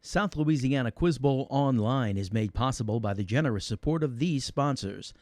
South Louisiana Quiz Bowl Online is made possible by the generous support of these sponsors.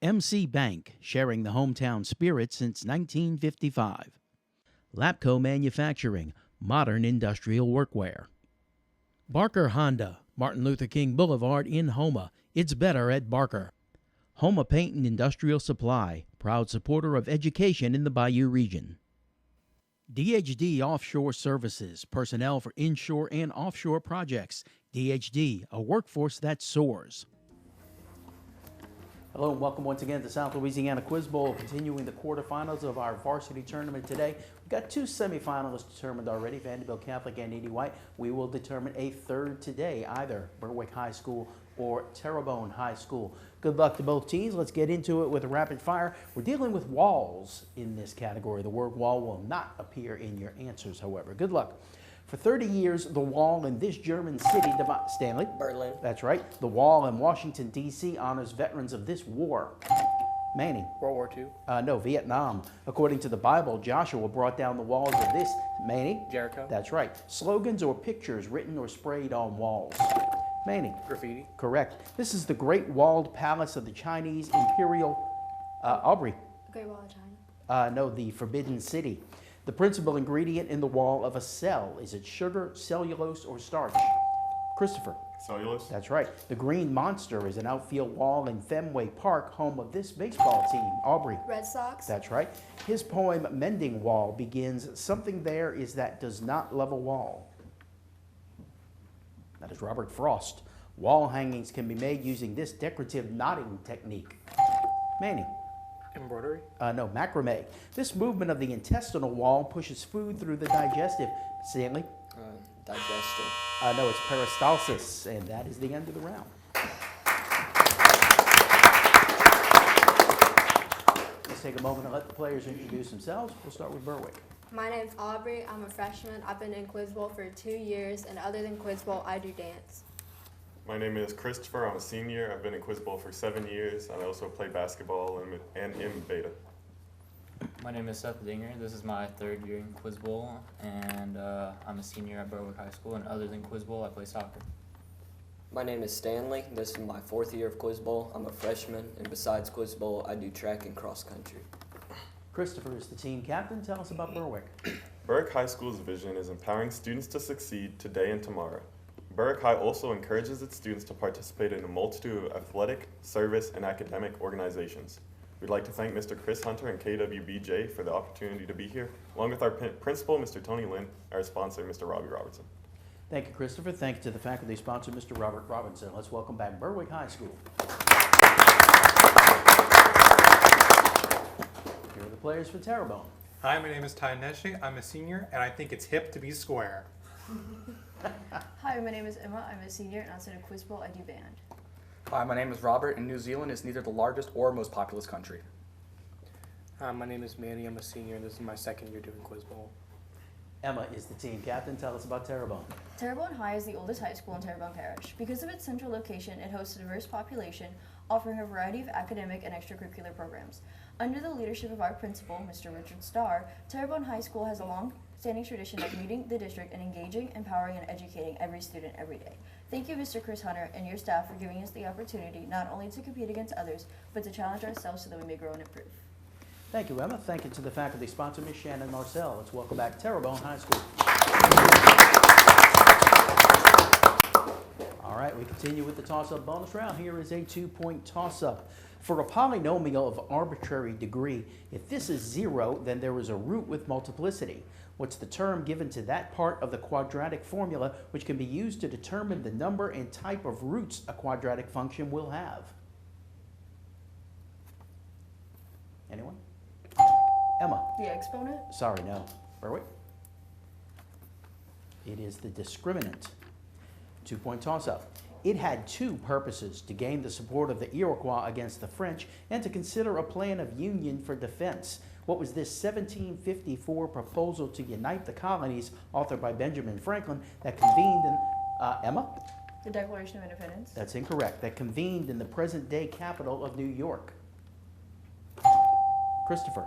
MC Bank, sharing the hometown spirit since 1955. Lapco Manufacturing, modern industrial workwear. Barker Honda, Martin Luther King Boulevard in Houma. It's better at Barker. Houma Paint and Industrial Supply, proud supporter of education in the Bayou region. DHD Offshore Services, personnel for inshore and offshore projects. DHD, a workforce that soars. Hello and welcome once again to South Louisiana Quiz Bowl, continuing the quarterfinals of our varsity tournament today. We've got two semifinalists determined already, Vanderbilt Catholic and Edie White. We will determine a third today, either Berwick High School or Terrebonne High School. Good luck to both teams. Let's get into it with a rapid fire. We're dealing with walls in this category. The word wall will not appear in your answers, however. Good luck. For 30 years, the wall in this German city, Stanley? Berlin. That's right. The wall in Washington, D.C. honors veterans of this war. Manning? World War II. No, Vietnam. According to the Bible, Joshua brought down the walls of this, Manning? Jericho. That's right. Slogans or pictures written or sprayed on walls. Manning? Graffiti. Correct. This is the Great Walled Palace of the Chinese Imperial... Aubrey? Great Wall of China. No, the Forbidden City. The principal ingredient in the wall of a cell. Is it sugar, cellulose, or starch? Christopher? Cellulose. That's right. The Green Monster is an outfield wall in Fenway Park, home of this baseball team. Aubrey? Red Sox. That's right. His poem, Mending Wall, begins, "Something there is that does not love a wall." That is Robert Frost. Wall hangings can be made using this decorative knotting technique. Manning? Embroidery. No, macrame. This movement of the intestinal wall pushes food through the digestive. Stanley? Digestive. No, it's peristalsis, and that is the end of the round. Let's take a moment and let the players introduce themselves. We'll start with Berwick. My name's Aubrey. I'm a freshman. I've been in Quiz Bowl for 2 years, and other than Quiz Bowl, I do dance. My name is Christopher. I'm a senior. I've been in Quiz Bowl for 7 years. I also play basketball and in beta. My name is Seth Dinger. This is my third year in Quiz Bowl, and I'm a senior at Berwick High School. And other than Quiz Bowl, I play soccer. My name is Stanley. This is my 4th year of Quiz Bowl. I'm a freshman, and besides Quiz Bowl, I do track and cross country. Christopher is the team captain. Tell us about Berwick. Berwick High School's vision is empowering students to succeed today and tomorrow. Berwick High also encourages its students to participate in a multitude of athletic, service, and academic organizations. We'd like to thank Mr. Chris Hunter and KWBJ for the opportunity to be here, along with our principal, Mr. Tony Lynn, our sponsor, Mr. Robbie Robertson. Thank you, Christopher. Thank you to the faculty sponsor, Mr. Robert Robinson. Let's welcome back Berwick High School. Here are the players for Terrebonne. Hi, my name is Ty Neshe. I'm a senior, and I think it's hip to be square. Hi, my name is Emma. I'm a senior, and outside of Quiz Bowl, I do band. Hi, my name is Robert, and New Zealand is neither the largest or most populous country. My name is Manny. I'm a senior, and this is my 2nd year doing Quiz Bowl. Emma is the team captain. Tell us about Terrebonne. Terrebonne High is the oldest high school in Terrebonne Parish. Because of its central location, it hosts a diverse population, offering a variety of academic and extracurricular programs. Under the leadership of our principal, Mr. Richard Starr, Terrebonne High School has a long-standing tradition of meeting the district and engaging, empowering, and educating every student every day. Thank you, Mr. Chris Hunter, and your staff for giving us the opportunity not only to compete against others, but to challenge ourselves so that we may grow and improve. Thank you, Emma. Thank you to the faculty sponsor, Ms. Shannon Marcel. Let's welcome back Terrebonne High School. All right, we continue with the toss-up bonus round. Here is a 2-point toss-up. For a polynomial of arbitrary degree, if this is 0, then there is a root with multiplicity. What's the term given to that part of the quadratic formula which can be used to determine the number and type of roots a quadratic function will have? Anyone? Emma? The exponent? Sorry, no. Berwick? It is the discriminant. 2-point toss-up. It had 2 purposes: to gain the support of the Iroquois against the French and to consider a plan of union for defense. What was this 1754 proposal to unite the colonies, authored by Benjamin Franklin, that convened in... Emma? The Declaration of Independence? That's incorrect. That convened in the present-day capital of New York. Christopher?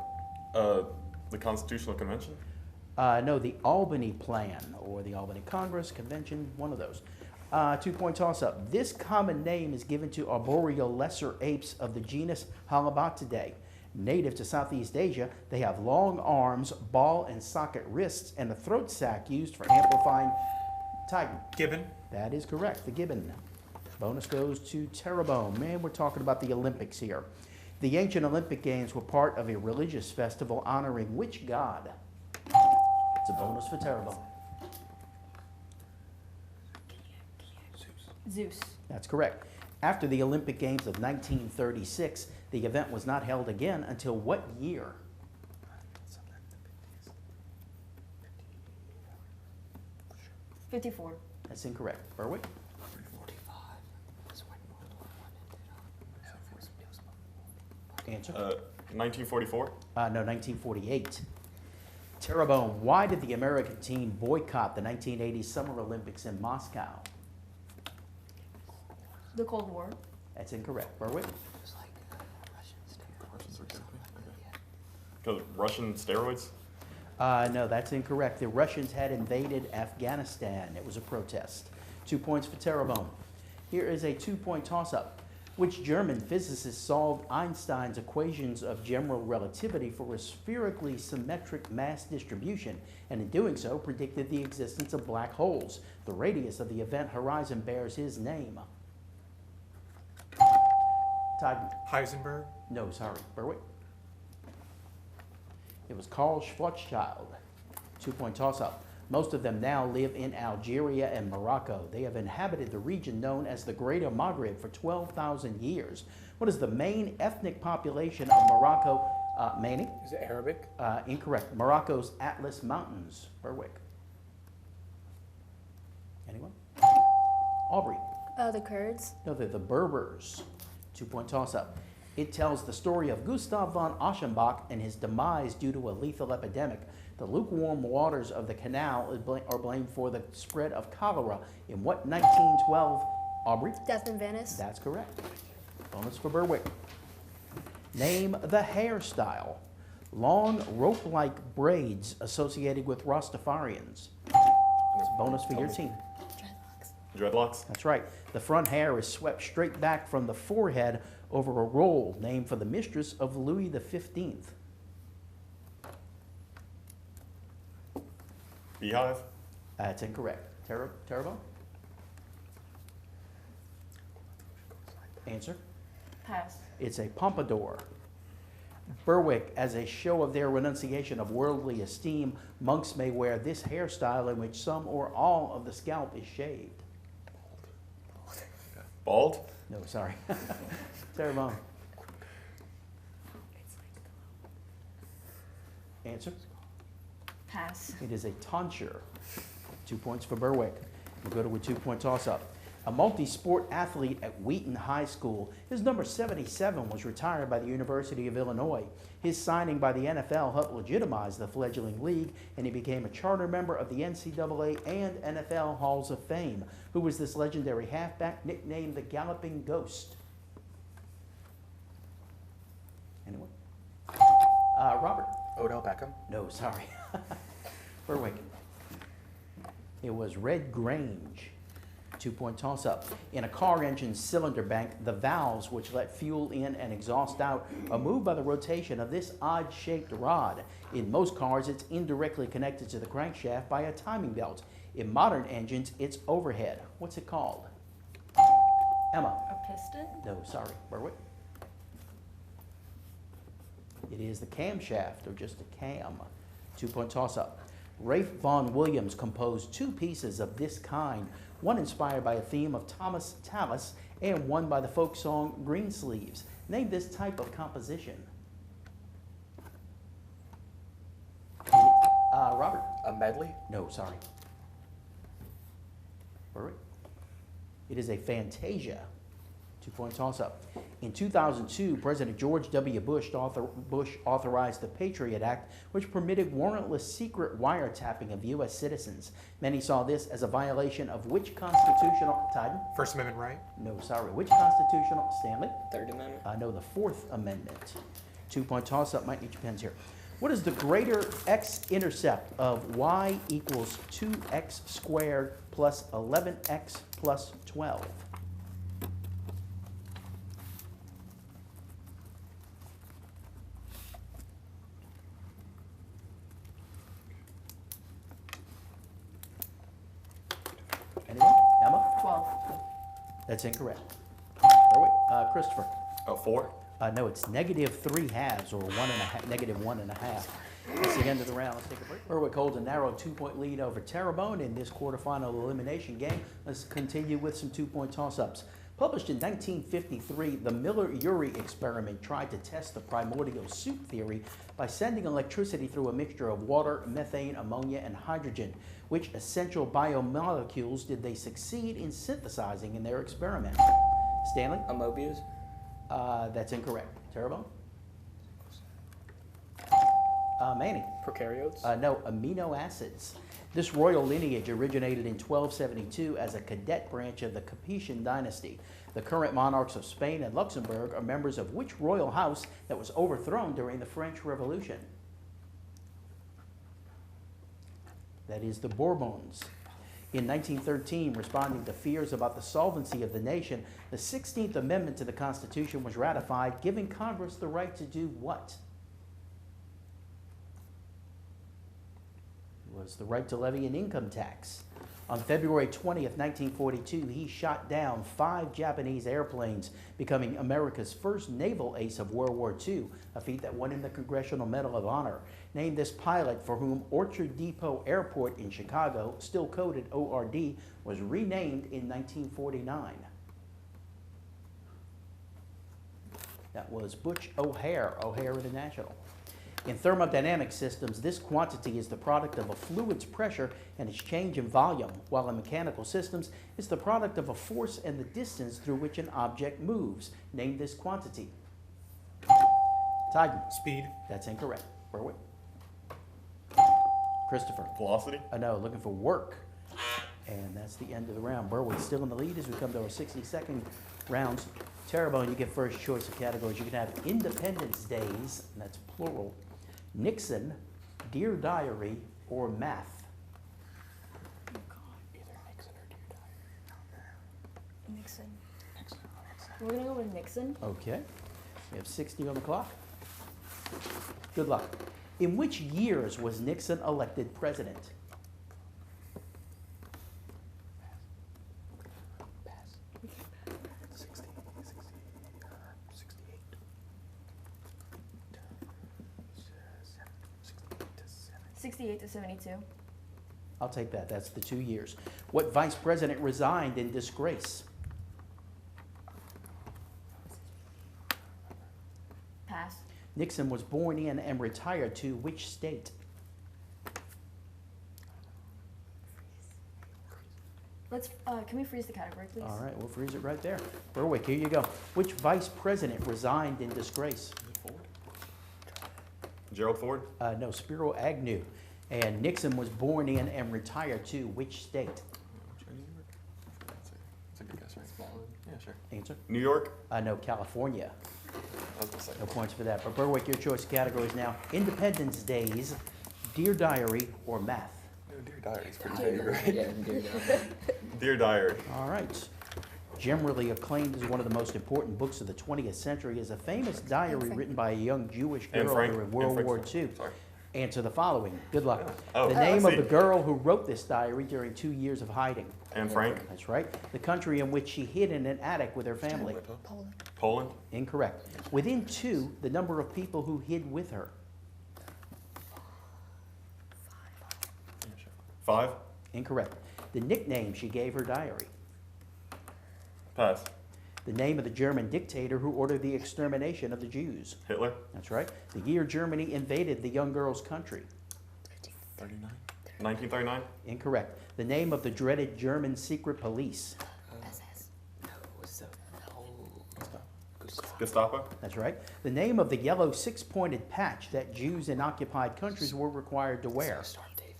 The Constitutional Convention? No, the Albany Plan or the Albany Congress, Convention, one of those. 2-point toss-up. This common name is given to arboreal lesser apes of the genus Halobatidae. Native to Southeast Asia, they have long arms, ball and socket wrists, and a throat sac used for amplifying Titan. Gibbon. That is correct, the gibbon. Bonus goes to Terrebonne. Man, we're talking about the Olympics here. The ancient Olympic Games were part of a religious festival honoring which god? It's a bonus for Terrebonne. Zeus. That's correct. After the Olympic Games of 1936, the event was not held again until what year? '54. That's incorrect. Berwick? 45. Answer? 1944. No, 1948. Terrebonne, why did the American team boycott the 1980 Summer Olympics in Moscow? The Cold War. That's incorrect. Berwick? Because Russian steroids? No, that's incorrect. The Russians had invaded Afghanistan. It was a protest. 2 points for Terrebonne. Here is a 2-point toss-up. Which German physicist solved Einstein's equations of general relativity for a spherically symmetric mass distribution, and in doing so predicted the existence of black holes? The radius of the event horizon bears his name. Todd? Heisenberg. No, sorry. Berwick? It was Carl Schwarzschild. 2-point toss-up. Most of them now live in Algeria and Morocco. They have inhabited the region known as the Greater Maghreb for 12,000 years. What is the main ethnic population of Morocco? Manny? Is it Arabic? Incorrect. Morocco's Atlas Mountains. Berwick. Anyone? Aubrey? The Kurds. No, they're the Berbers. 2-point toss-up. It tells the story of Gustav von Aschenbach and his demise due to a lethal epidemic. The lukewarm waters of the canal are blamed for the spread of cholera in what 1912? Aubrey? Death in Venice. That's correct. Bonus for Berwick. Name the hairstyle. Long rope-like braids associated with Rastafarians. It's a bonus for your team. Dreadlocks? That's right. The front hair is swept straight back from the forehead over a roll named for the mistress of Louis XV. Beehive? That's incorrect. Terrebonne? Answer? Pass. It's a pompadour. Berwick, as a show of their renunciation of worldly esteem, monks may wear this hairstyle in which some or all of the scalp is shaved. Bald? No, sorry. Terrebonne. Answer? Pass. It is a tonsure. 2 points for Berwick. We'll go to a 2-point toss-up. A multi-sport athlete at Wheaton High School, his number 77 was retired by the University of Illinois. His signing by the NFL helped legitimize the fledgling league, and he became a charter member of the NCAA and NFL Halls of Fame. Who was this legendary halfback nicknamed the Galloping Ghost? Anyone? Robert? Odell Beckham. No, sorry. Berwick. It was Red Grange. 2-point toss-up. In a car engine's cylinder bank, the valves which let fuel in and exhaust out are moved by the rotation of this odd-shaped rod. In most cars, it's indirectly connected to the crankshaft by a timing belt. In modern engines, it's overhead. What's it called? Emma? A piston? No, sorry. Berwick? It is the camshaft, or just a cam. 2-point toss-up. Rafe Vaughan Williams composed 2 pieces of this kind, one inspired by a theme of Thomas Tallis and one by the folk song Greensleeves. Name this type of composition. Robert? A medley. No, sorry. Berwick? It is a fantasia. 2-point toss-up. In 2002, President George W. Bush authorized the Patriot Act, which permitted warrantless secret wiretapping of U.S. citizens. Many saw this as a violation of which constitutional... Titan? First Amendment right. No, sorry. Which constitutional... Stanley? Third Amendment. No, the Fourth Amendment. 2-point toss-up. Might need your pens here. What is the greater x-intercept of y equals 2x squared plus 11x plus 12? Anyone? Emma? 12. That's incorrect. Berwick? Christopher? 4. No, it's -3/2 or -1.5. That's the end of the round. Let's take a break. Berwick holds a narrow 2-point lead over Terrebonne in this quarterfinal elimination game. Let's continue with some 2-point toss-ups. Published in 1953, the Miller-Urey experiment tried to test the primordial soup theory by sending electricity through a mixture of water, methane, ammonia, and hydrogen. Which essential biomolecules did they succeed in synthesizing in their experiment? Stanley? Amoebias? That's incorrect. Terrebonne? Manny? Prokaryotes? No, amino acids. This royal lineage originated in 1272 as a cadet branch of the Capetian dynasty. The current monarchs of Spain and Luxembourg are members of which royal house that was overthrown during the French Revolution? That is the Bourbons. In 1913, responding to fears about the solvency of the nation, the 16th Amendment to the Constitution was ratified, giving Congress the right to do what? It was the right to levy an income tax. On February 20th, 1942, he shot down 5 Japanese airplanes, becoming America's first naval ace of World War II, a feat that won him the Congressional Medal of Honor. Named this pilot, for whom Orchard Depot Airport in Chicago, still coded ORD, was renamed in 1949. That was Butch O'Hare, O'Hare International. In thermodynamic systems, this quantity is the product of a fluid's pressure and its change in volume, while in mechanical systems, it's the product of a force and the distance through which an object moves. Name this quantity. Titan. Speed. That's incorrect. Berwick. Christopher. Velocity? No, looking for work. And that's the end of the round. Berwick's still in the lead as we come to our 60-second rounds. Terrebonne, you get first choice of categories. You can have Independence Days, and that's plural, Nixon, Dear Diary, or math. Nixon. We're gonna go with Nixon. Okay. We have 60 on the clock. Good luck. In which years was Nixon elected president? '68 to '72. I'll take that. That's the 2 years. What vice president resigned in disgrace? Pass. Nixon was born in and retired to which state? Let's. Can we freeze the category, please? All right, we'll freeze it right there. Berwick, here you go. Which vice president resigned in disgrace? Gerald Ford? No, Spiro Agnew. And Nixon was born in and retired to which state? That's a good guess, right? Yeah, sure. Answer? New York? No, California. I was gonna say. No points for that. But Berwick, your choice of categories now. Independence Days, Dear Diary, or math? Dear Diary is pretty vague, right? Yeah, Dear Diary. Dear Diary. All right. Generally acclaimed as one of the most important books of the 20th century, is a famous diary written by a young Jewish girl during World War II. Sorry. Answer the following. Good luck. Oh, The name I of see. the girl who wrote this diary during 2 years of hiding. Anne Frank? That's right. The country in which she hid in an attic with her family. Poland? Incorrect. Within 2, the number of people who hid with her. 5? Incorrect. The nickname she gave her diary. Pass. The name of the German dictator who ordered the extermination of the Jews. Hitler? That's right. The year Germany invaded the young girl's country. 39? 1939? Incorrect. The name of the dreaded German secret police. Gestapo? That's right. The name of the yellow 6-pointed patch that Jews in occupied countries were required to wear.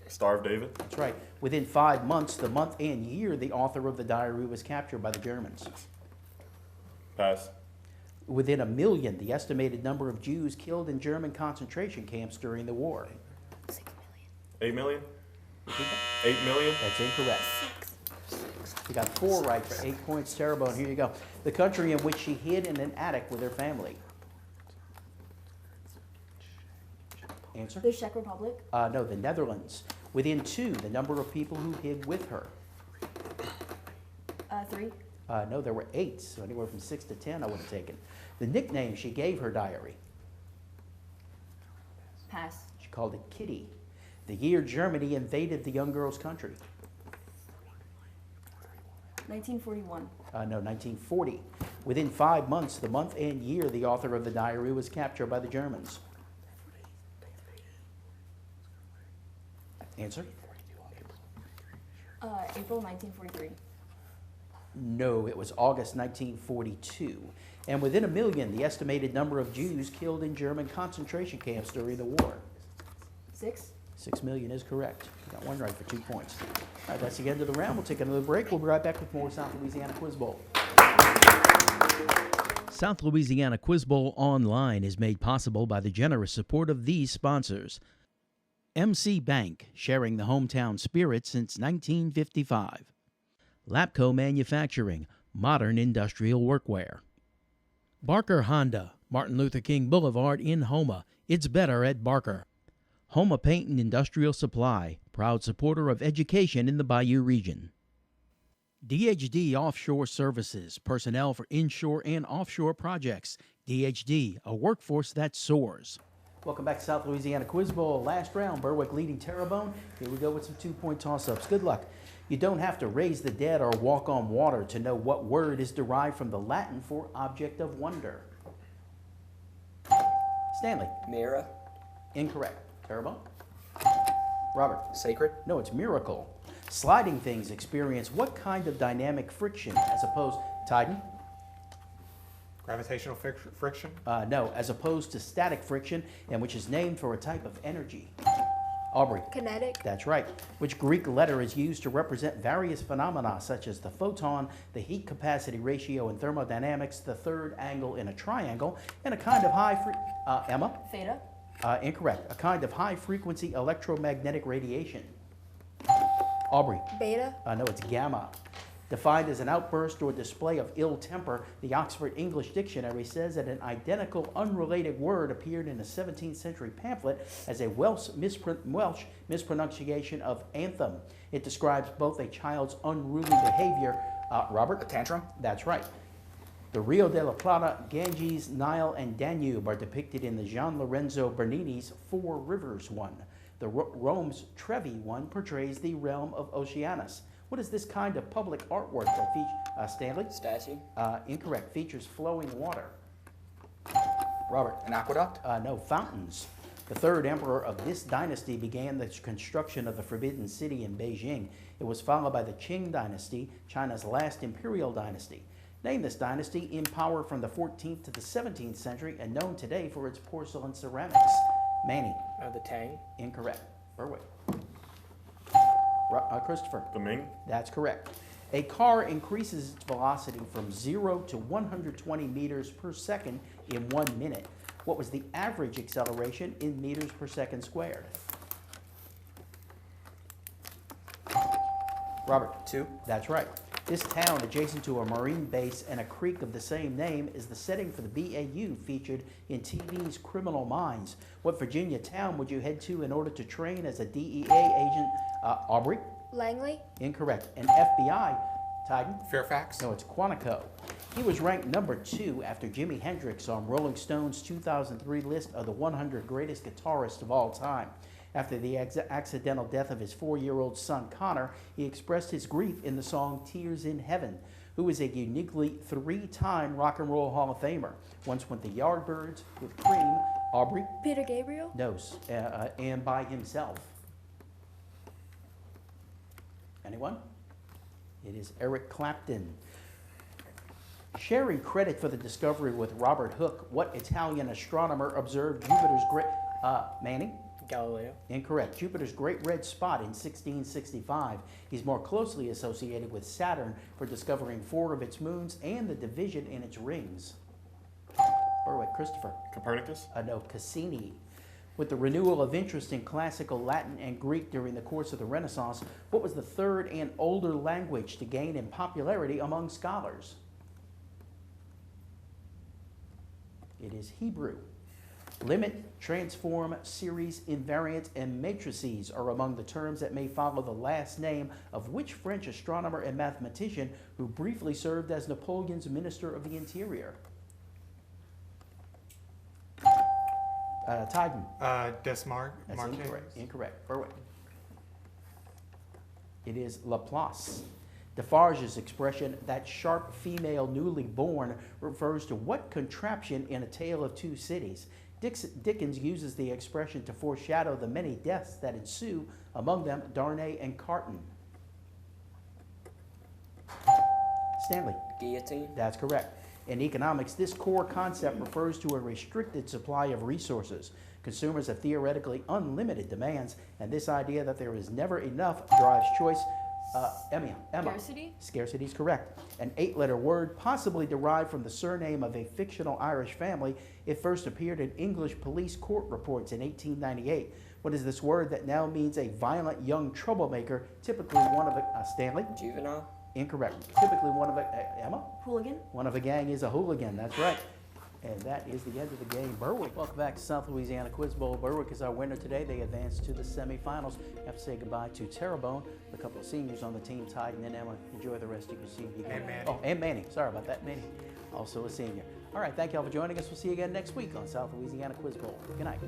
Star of David? That's right. Within 5 months, the month and year the author of the diary was captured by the Germans. Pass. Within a million, the estimated number of Jews killed in German concentration camps during the war. 8 million? Repeat that? 8 million? That's incorrect. You got 4 right for 8 points. Terrebonne, here you go. The country in which she hid in an attic with her family. Answer? The Czech Republic. No, the Netherlands. Within 2, the number of people who hid with her. 3. No, there were 8, so anywhere from 6 to 10 I would have taken. The nickname she gave her diary. Pass. She called it Kitty. The year Germany invaded the young girl's country. 1941. No, 1940. Within 5 months, the month and year the author of the diary was captured by the Germans. Answer? April 1943. No, it was August 1942. And within a million, the estimated number of Jews killed in German concentration camps during the war. 6. 6 million is correct. You got 1 right for 2 points. All right, that's the end of the round. We'll take another break. We'll be right back with more South Louisiana Quiz Bowl. South Louisiana Quiz Bowl Online is made possible by the generous support of these sponsors. MC Bank, sharing the hometown spirit since 1955. Lapco Manufacturing, modern industrial workwear. Barker Honda, Martin Luther King Boulevard in Houma. It's better at Barker. Houma Paint and Industrial Supply, proud supporter of education in the Bayou region. DHD Offshore Services, personnel for inshore and offshore projects. DHD, a workforce that soars. Welcome back to South Louisiana Quiz Bowl. Last round, Berwick leading Terrebonne. Here we go with some 2-point toss-ups. Good luck. You don't have to raise the dead or walk on water to know what word is derived from the Latin for object of wonder. Stanley. Mira. Incorrect. Terrebonne. Robert. Sacred? No, it's miracle. Sliding things experience what kind of dynamic friction as opposed... Titan? Gravitational friction. No, as opposed to static friction, and which is named for a type of energy. Aubrey. Kinetic. That's right. Which Greek letter is used to represent various phenomena such as the photon, the heat capacity ratio in thermodynamics, the third angle in a triangle, and a kind of Emma? Theta. Incorrect. A kind of high-frequency electromagnetic radiation. Aubrey. Beta. No, it's gamma. Defined as an outburst or display of ill temper, the Oxford English Dictionary says that an identical, unrelated word appeared in a 17th century pamphlet as a Welsh mispronunciation of anthem. It describes both a child's unruly behavior. Robert? A tantrum? That's right. The Rio de la Plata, Ganges, Nile, and Danube are depicted in the Gian Lorenzo Bernini's Four Rivers one. The Rome's Trevi one portrays the realm of Oceanus. What is this kind of public artwork that features, Stanley? Statue. Incorrect. Features flowing water. Robert? An aqueduct? No, fountains. The third emperor of this dynasty began the construction of the Forbidden City in Beijing. It was followed by the Qing dynasty, China's last imperial dynasty. Name this dynasty in power from the 14th to the 17th century and known today for its porcelain ceramics. Manny? The Tang. Incorrect. Berwick? Christopher? The Ming? That's correct. A car increases its velocity from 0 to 120 meters per second in 1 minute. What was the average acceleration in meters per second squared? Robert? 2. That's right. This town, adjacent to a marine base and a creek of the same name, is the setting for the BAU featured in TV's Criminal Minds. What Virginia town would you head to in order to train as a DEA agent? Aubrey? Langley. Incorrect. And FBI? Titan? Fairfax. No, it's Quantico. He was ranked number 2 after Jimi Hendrix on Rolling Stone's 2003 list of the 100 greatest guitarists of all time. After the accidental death of his 4-year-old son, Connor, he expressed his grief in the song Tears in Heaven. Who is a uniquely 3-time Rock and Roll Hall of Famer. Once went the Yardbirds with Cream. Aubrey? Peter Gabriel. No, and by himself. Anyone? It is Eric Clapton. Sharing credit for the discovery with Robert Hooke, what Italian astronomer observed Jupiter's great... Manning? Galileo. Incorrect. Jupiter's Great Red Spot in 1665. He's more closely associated with Saturn for discovering 4 of its moons and the division in its rings. Berwick. Christopher. Copernicus. No, Cassini. With the renewal of interest in classical Latin and Greek during the course of the Renaissance, what was the third and older language to gain in popularity among scholars? It is Hebrew. Limit, transform, series, invariant, and matrices are among the terms that may follow the last name of which French astronomer and mathematician who briefly served as Napoleon's Minister of the Interior? Tyden. Desmarques. That's incorrect. Incorrect. Berwick. It is Laplace. Defarge's expression, that sharp female newly born, refers to what contraption in A Tale of Two Cities? Dickens uses the expression to foreshadow the many deaths that ensue, among them Darnay and Carton. Stanley. Guillotine. That's correct. In economics, this core concept refers to a restricted supply of resources. Consumers have theoretically unlimited demands, and this idea that there is never enough drives choice. Emma. Scarcity? Scarcity is correct. An 8-letter word, possibly derived from the surname of a fictional Irish family. It first appeared in English police court reports in 1898. What is this word that now means a violent young troublemaker, typically one of a Stanley? Juvenile. Incorrect. Typically one of a Emma? Hooligan? One of a gang is a hooligan. That's right. And that is the end of the game. Berwick. Welcome back to South Louisiana Quiz Bowl. Berwick is our winner today. They advance to the semifinals. We have to say goodbye to Terrebonne, a couple of seniors on the team, Tide, and then Emma. Enjoy the rest of your senior game. And Manny. Oh, and Manny. Sorry about that, Manny. Also a senior. All right, thank you all for joining us. We'll see you again next week on South Louisiana Quiz Bowl. Good night.